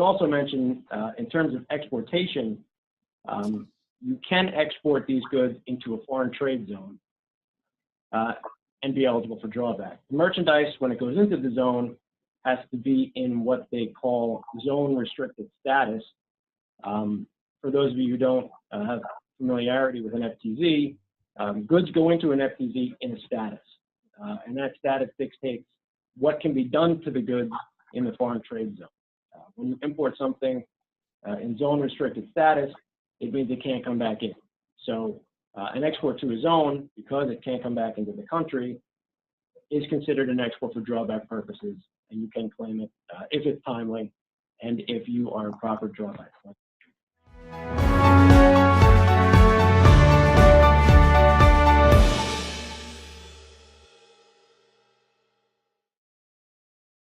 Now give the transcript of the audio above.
also mention, in terms of exportation, you can export these goods into a foreign trade zone and be eligible for drawback. The merchandise, when it goes into the zone, has to be in what they call zone restricted status. For those of you who don't have familiarity with an FTZ, goods go into an FTZ in a status, and that status dictates what can be done to the goods in the foreign trade zone. When you import something in zone restricted status, it means it can't come back in. So an export to a zone, because it can't come back into the country, is considered an export for drawback purposes, and you can claim it if it's timely and if you are in proper drawback.